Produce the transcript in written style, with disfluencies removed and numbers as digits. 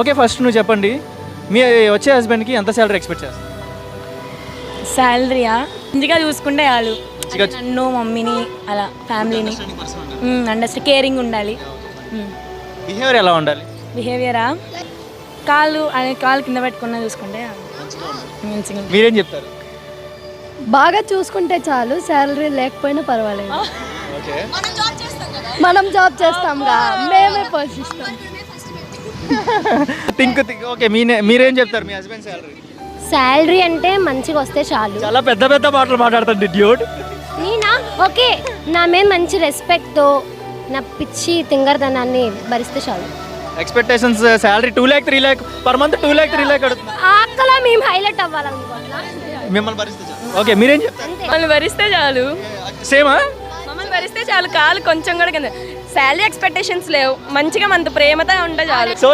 Okay, first నువ్వు చెప్పండి, మీ వచ్చే హస్బెండ్కి ఎంత శాలరీ ఎక్స్పెక్ట్ చేస్తారు? శాలరీయా మంచిగా చూసుకుంటే చాలు. మంచిగా నన్ను మమ్మీని అలా ఫ్యామిలీని అండర్స్టాండ్ కేరింగ్ ఉండాలి. బిహేవియర్ ఎలా ఉండాలి? బిహేవియరా కాలు కింద పెట్టుకున్నా చూసుకుంటే మంచిగా. మీరేం చెప్తారు? బాగా చూసుకుంటే చాలు, శాలరీ లేకపోయినా పర్వాలేదు. ఓకే, మనం జాబ్ చేస్తాంగా, మేమే పోషిస్తాం. థింక్ ఓకే, మీరేం చెప్తారు మీ హస్బెండ్ శాలరీ? శాలరీ అంటే మంచిగా వస్తే చాలు. చాలా పెద్ద పెద్ద మాటలు మాట్లాడుతుంది డ్యూడ్. నేనా ఓకే, నా మీద మంచి రెస్పెక్ట్తో నా పిచ్చి తింగరదనాన్ని భరిస్తే చాలు. Expectations salary 2 lakh 3 lakh per month, 2 lakh 3 lakh అడుగుతుంది. అక్కడ మేము హైలైట్ అవ్వాలనుకుంటున్నా. మిమ్మల్ని భరిస్తే చాలు. ఓకే, మీరేం చెప్తారు? మమ్మల్ని భరిస్తే చాలు. సేమా? మమ్మల్ని భరిస్తే చాలు, కాలు కొంచెం కూడా కింద. శాలరీ ఎక్స్పెక్టేషన్స్ లేవు, మంచిగా మనతో ప్రేమతో ఉంటే చాలు. సో